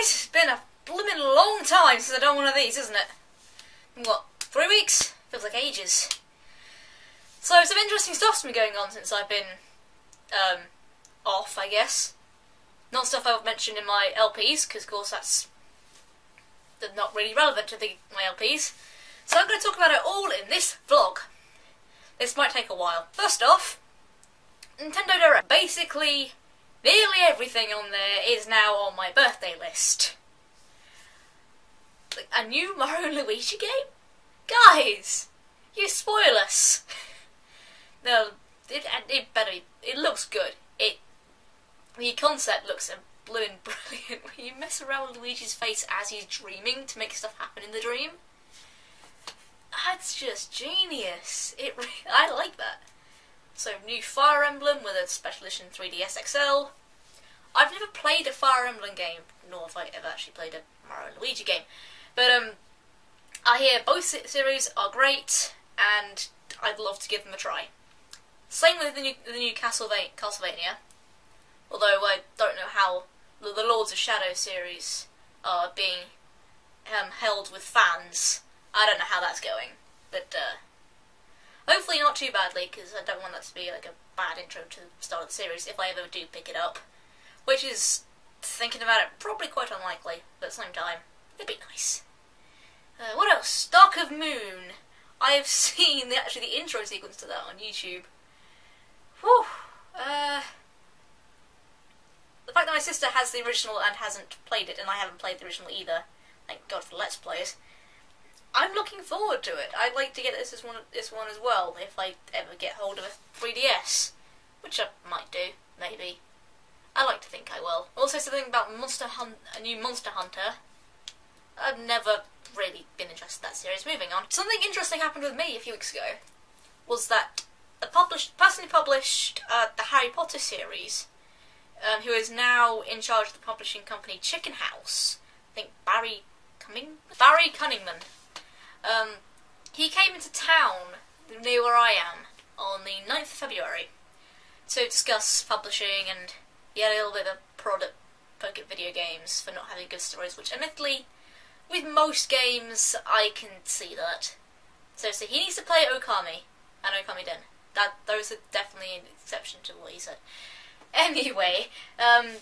guys, it's been a blooming long time since I've done one of these, isn't it? What, 3 weeks? Feels like ages. So some interesting stuff's been going on since I've been off, I guess. Not stuff I've mentioned in my LPs, because of course that's not really relevant to my LPs. So I'm going to talk about it all in this vlog. This might take a while. First off, Nintendo Direct. Basically, nearly everything on there is now on my birthday list. Like, a new Mario & Luigi game? Guys! You spoil us! No, it looks good. The concept looks blooming brilliant. When you mess around with Luigi's face as he's dreaming to make stuff happen in the dream. That's just genius. I like that. So, new Fire Emblem with a special edition 3DS XL. I've never played a Fire Emblem game, nor have I ever actually played a Mario & Luigi game. But I hear both series are great, and I'd love to give them a try. Same with the new Castlevania. Although I don't know how the Lords of Shadow series are being held with fans. I don't know how that's going, but hopefully not too badly, because I don't want that to be like a bad intro to the start of the series if I ever do pick it up. Which is, thinking about it, probably quite unlikely, but at the same time, it'd be nice. What else? Dark of Moon. I have seen the intro sequence to that on YouTube. Whew. The fact that my sister has the original and hasn't played it, and I haven't played the original either, thank God for Let's Plays, I'm looking forward to it. I'd like to get this one as well, if I ever get hold of a 3DS. Which I might do, maybe. I like to think I will. Also something about a new Monster Hunter. I've never really been interested in that series. Moving on. Something interesting happened with me a few weeks ago. Was that the person who published the Harry Potter series, who is now in charge of the publishing company Chicken House, I think Barry Cunningman. He came into town near where I am on the 9th of February to discuss publishing, and he had a little bit of a prod at Pocket Video Games for not having good stories, which admittedly, with most games, I can see that. So he needs to play Okami and Okami Den. Those are definitely an exception to what he said. Anyway, when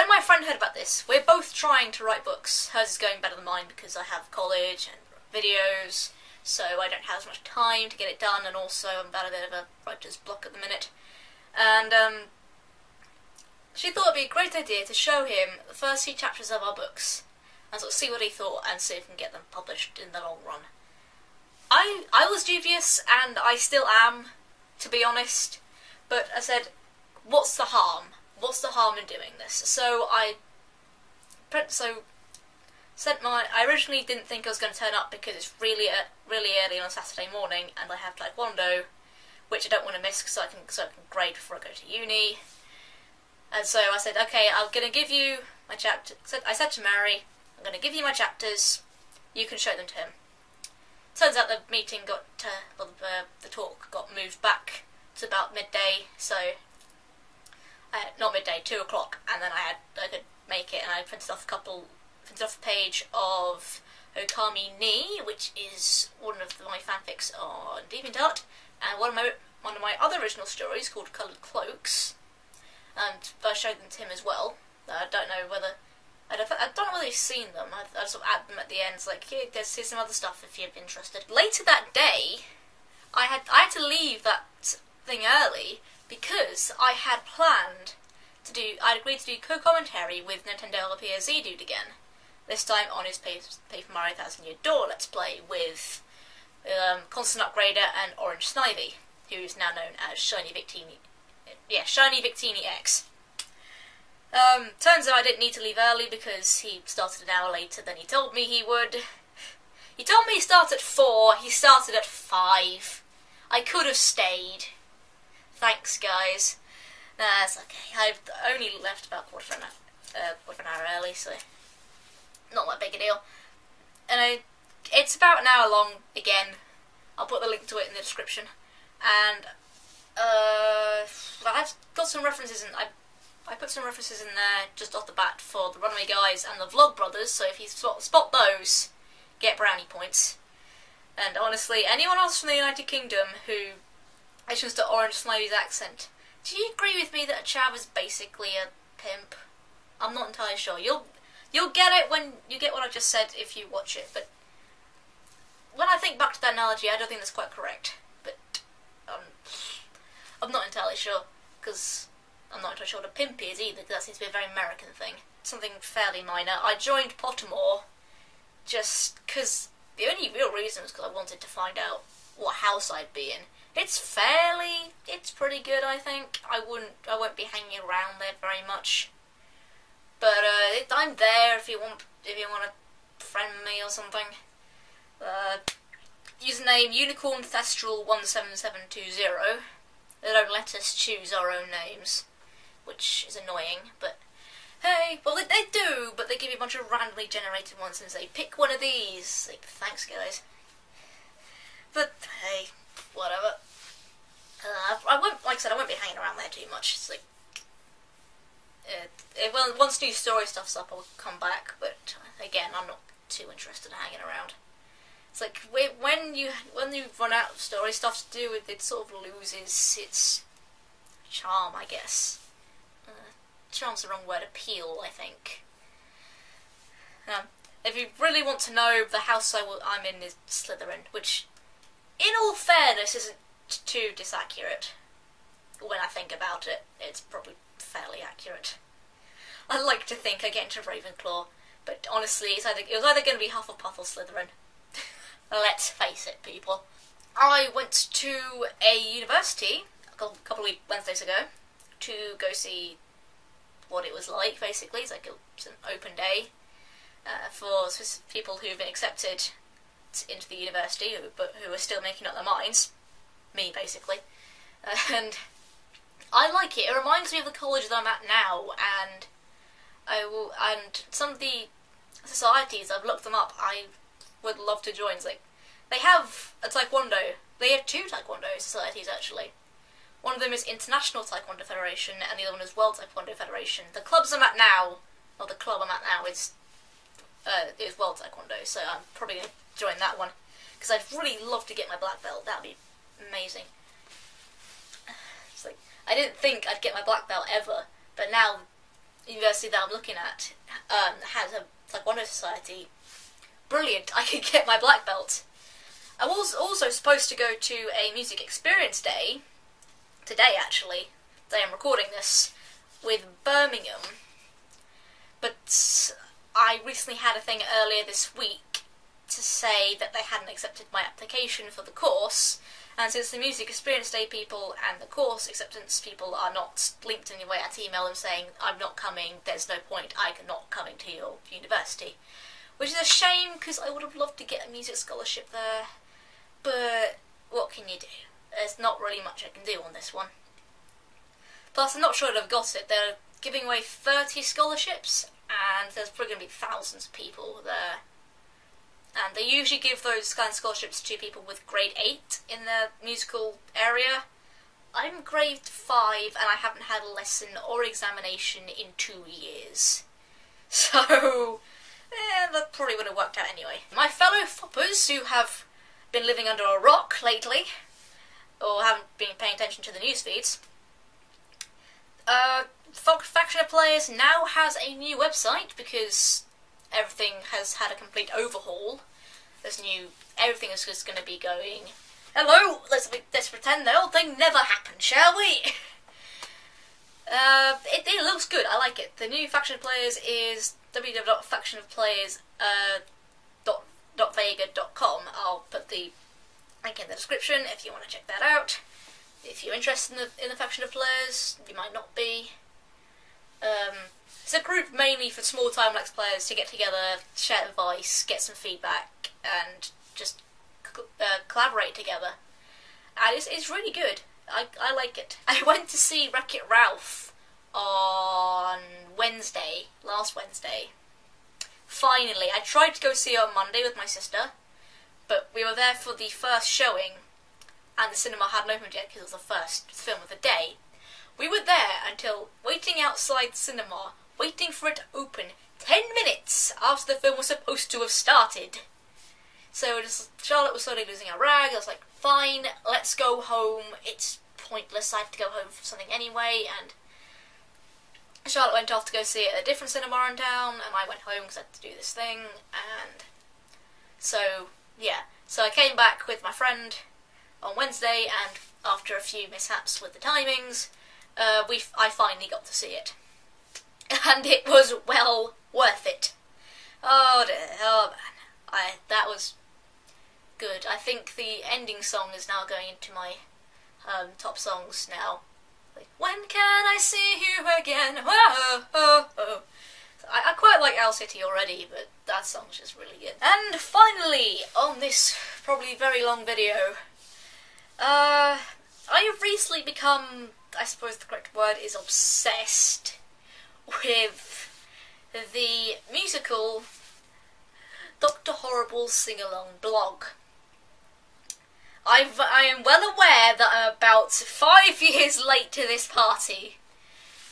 my friend heard about this, we're both trying to write books. Hers is going better than mine because I have college and videos, so I don't have as much time to get it done, and also I'm about a bit of a writer's block at the minute. And she thought it'd be a great idea to show him the first few chapters of our books, and sort of see what he thought, and see if we can get them published in the long run. I was dubious, and I still am, to be honest, but I said, what's the harm? What's the harm in doing this? So I originally didn't think I was going to turn up because it's really early on a Saturday morning, and I have Taekwondo, which I don't want to miss so I can grade before I go to uni. And so I said, okay, I'm going to give you my chapter. I said to Mary, I'm going to give you my chapters. You can show them to him. Turns out the meeting the talk got moved back to about midday. So not midday, 2 o'clock, and then I could make it, and I printed off a page of Okami Ni, which is one of my fanfics on DeviantArt, and one of my other original stories called Coloured Cloaks, and I showed them to him as well. I don't know whether he's seen them. I sort of add them at the end, like, here's some other stuff if you're interested. Later that day, I had to leave that thing early because I had planned I'd agreed to do co-commentary with Nintendo LPZ Dude again. This time on his Paper Mario 1000 Year Door Let's Play with Constant Upgrader and Orange Snivy, who is now known as Shiny Victini. Yeah, Shiny Victini X. Turns out I didn't need to leave early because he started an hour later than he told me he would. He told me he started at 4, he started at 5. I could have stayed. Thanks, guys. Nah, it's okay. I've only left about quarter of an hour early, so not that big a deal. And it's about an hour long again. I'll put the link to it in the description. And I've got some references, and I put some references in there just off the bat for the Astronomy Guys and the Vlogbrothers, so if you spot those, get brownie points. And honestly, anyone else from the United Kingdom who listens to Orange Snowy's accent, do you agree with me that a chav is basically a pimp? I'm not entirely sure. You'll get it when you get what I just said if you watch it, but when I think back to that analogy, I don't think that's quite correct. But I'm not entirely sure, because I'm not entirely sure what a pimp is either, because that seems to be a very American thing. Something fairly minor. I joined Pottermore just because the only real reason was because I wanted to find out what house I'd be in. It's pretty good, I think. I won't be hanging around there very much. But I'm there if you want to friend me or something. Username Unicorn Thestral 17720. They don't let us choose our own names, which is annoying, but hey, well they do, but they give you a bunch of randomly generated ones and say, pick one of these. Like, thanks guys. But hey, whatever. I won't, like I said, I won't be hanging around there too much. It's like, well, once new story stuff's up, I'll come back, but again, I'm not too interested in hanging around. It's like, when you run out of story stuff to do, it sort of loses its charm, I guess. Charm's the wrong word, appeal, I think. If you really want to know, the house I'm in is Slytherin, which, in all fairness, isn't too disaccurate. When I think about it, it's probably fairly accurate. I like to think I get into Ravenclaw, but honestly, it was either going to be Hufflepuff or Slytherin. Let's face it, people. I went to a university a couple of Wednesdays ago to go see what it was like, basically. It's like it's an open day for people who've been accepted into the university, but who are still making up their minds. Me, basically. And I like it. It reminds me of the college that I'm at now, and some of the societies, I've looked them up, I would love to join. It's like, they have a taekwondo. They have two taekwondo societies, actually. One of them is International Taekwondo Federation, and the other one is World Taekwondo Federation. The club I'm at now is World Taekwondo, so I'm probably going to join that one, because I'd really love to get my black belt. That'd be amazing. It's like, I didn't think I'd get my black belt ever, but now the university that I'm looking at has a taekwondo society. Brilliant, I could get my black belt. I was also supposed to go to a music experience day, today actually, the day I'm recording this, with Birmingham, but I recently had a thing earlier this week to say that they hadn't accepted my application for the course, and since the music experience day people and the course acceptance people are not linked in any way, I had to email them saying, I'm not coming, there's no point, I'm not coming to your university. Which is a shame, because I would have loved to get a music scholarship there, but what can you do? There's not really much I can do on this one. Plus, I'm not sure I'd have got it. They're giving away 30 scholarships, and there's probably going to be thousands of people there. And they usually give those kind of scholarships to people with grade 8 in their musical area. I'm grade 5, and I haven't had a lesson or examination in 2 years. So, that probably would have worked out anyway. My fellow foppers who have been living under a rock lately, or haven't been paying attention to the news feeds, Faction of Players now has a new website because everything has had a complete overhaul. Everything is just going to be going, hello, let's pretend the whole thing never happened, shall we? It looks good, I like it. The new Faction of Players is www.factionofplayers.vega.com. I'll put the link in the description if you want to check that out. If you're interested in the Faction of Players, you might not be. It's a group mainly for small-time Lex players to get together, share advice, get some feedback, and just collaborate together. And it's really good. I like it. I went to see Wreck-It Ralph on last Wednesday. Finally, I tried to go see it on Monday with my sister, but we were there for the first showing, and the cinema hadn't opened yet because it was the first film of the day. We were there until waiting outside the cinema, waiting for it to open, 10 after the film was supposed to have started. So Charlotte was slowly losing her rag. I was like, fine, let's go home. It's pointless. I have to go home for something anyway. And Charlotte went off to go see it at a different cinema in town, and I went home because I had to do this thing. And so, yeah. So I came back with my friend on Wednesday, and after a few mishaps with the timings, I finally got to see it. And it was well worth it. Oh dear, oh man. That was good. I think the ending song is now going into my top songs now. Like, when can I see you again? Whoa, oh, oh. I quite like Owl City already, but that song's just really good. And finally, on this probably very long video, I have recently become, I suppose the correct word is obsessed with the musical Dr. Horrible's Sing-Along blog. I am well aware that I'm about 5 years late to this party,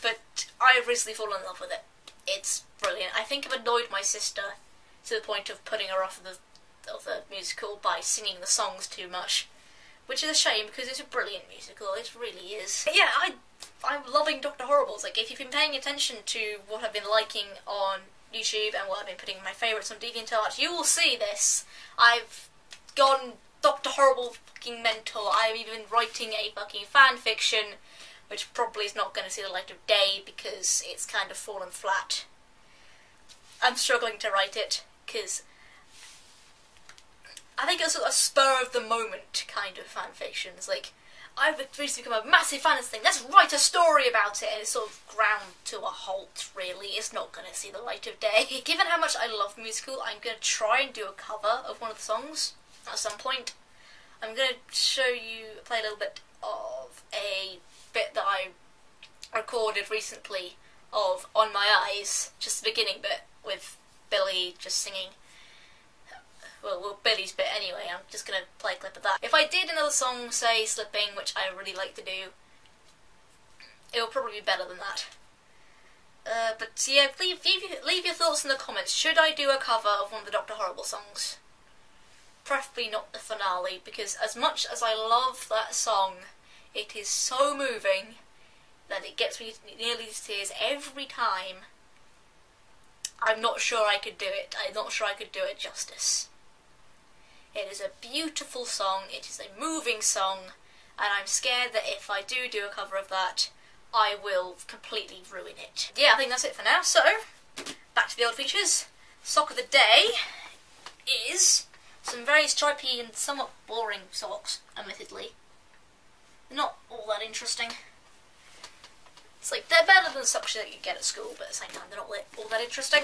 but I've recently fallen in love with it. It's brilliant. I think I've annoyed my sister to the point of putting her off of the musical by singing the songs too much, which is a shame because it's a brilliant musical. It really is. But yeah, I'm loving Dr. Horrible. Like, if you've been paying attention to what I've been liking on YouTube and what I've been putting in my favourites on DeviantArt, you will see this. I've gone Dr. Horrible fucking mental. I'm even writing a fucking fan fiction, which probably is not going to see the light of day because it's kind of fallen flat. I'm struggling to write it because I think it's a spur of the moment kind of fan fiction. It's like, I've recently become a massive fan of this thing, let's write a story about it, and it's sort of ground to a halt, really. It's not going to see the light of day. Given how much I love the musical, I'm going to try and do a cover of one of the songs at some point. I'm going to play a little bit of a bit that I recorded recently of On My Eyes, just the beginning bit, with Billy just singing. Well, Billy's bit anyway. I'm just going to play a clip of that. If I did another song, say Slipping, which I really like to do, it will probably be better than that. But yeah, leave your thoughts in the comments. Should I do a cover of one of the Dr. Horrible songs? Preferably not the finale, because as much as I love that song, it is so moving that it gets me nearly to tears every time. I'm not sure I could do it. I'm not sure I could do it justice. It is a beautiful song, it is a moving song, and I'm scared that if I do a cover of that, I will completely ruin it. Yeah, I think that's it for now. So, back to the old features. Sock of the day is some very stripy and somewhat boring socks, admittedly. They're not all that interesting. It's like, they're better than socks that you get at school, but at the same time they're not all that interesting.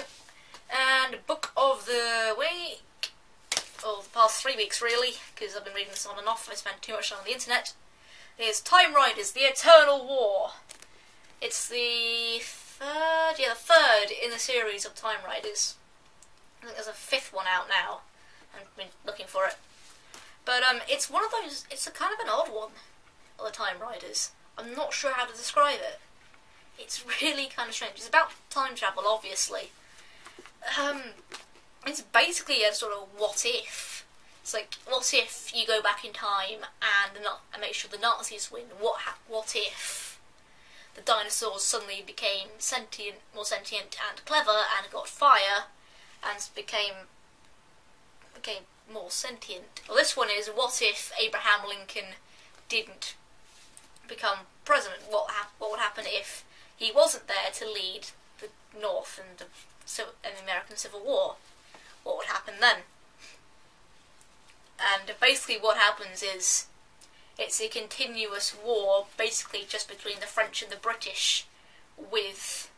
And book of the week, or the past 3 weeks really, because I've been reading this on and off, I spent too much time on the internet, is Time Riders, The Eternal War. It's the third in the series of Time Riders. I think there's a 5th one out now. I've been looking for it. But it's one of those, it's a kind of an odd one, of the Time Riders. I'm not sure how to describe it. It's really kind of strange. It's about time travel, obviously. It's basically a sort of what if. It's like, what if you go back in time and make sure the Nazis win? What if the dinosaurs suddenly became more sentient and clever and got fire and became more sentient? Well, this one is, what if Abraham Lincoln didn't become president? What would happen if he wasn't there to lead the North and the American Civil War? What would happen then? And basically what happens is, it's a continuous war, basically just between the French and the British, with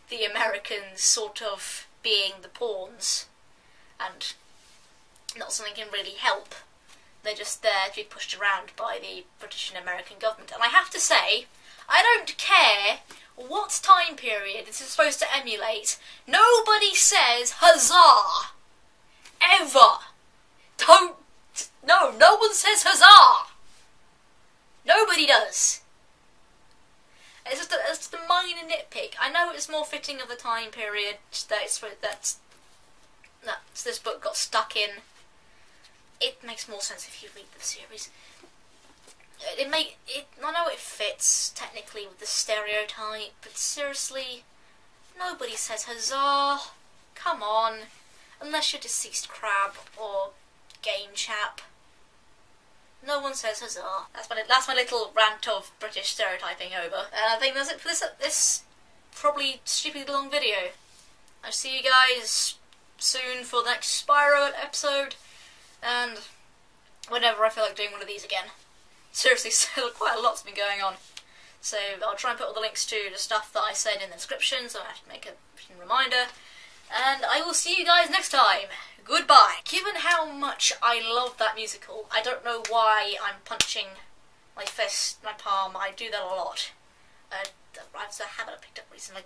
the Americans sort of being the pawns, and not something can really help. They're just there to be pushed around by the British and American government. And I have to say, I don't care what time period this is supposed to emulate. Nobody says huzzah! Ever! No one says huzzah! Nobody does. It's just a minor nitpick. I know it's more fitting of the time period that's that this book got stuck in. It makes more sense if you read the series. I know it fits technically with the stereotype, but seriously, nobody says huzzah. Come on, unless you're Deceased Crab or Game Chap. No one says huzzah. That's my little rant of British stereotyping over. And I think that's it for this probably stupidly long video. I'll see you guys soon for the next Spyro episode, and whenever I feel like doing one of these again. Seriously, still quite a lot's been going on. So I'll try and put all the links to the stuff that I said in the description, so I have to make a reminder. And I will see you guys next time. Goodbye. Given how much I love that musical, I don't know why I'm punching my fist, my palm. I do that a lot. It's a habit I picked up recently.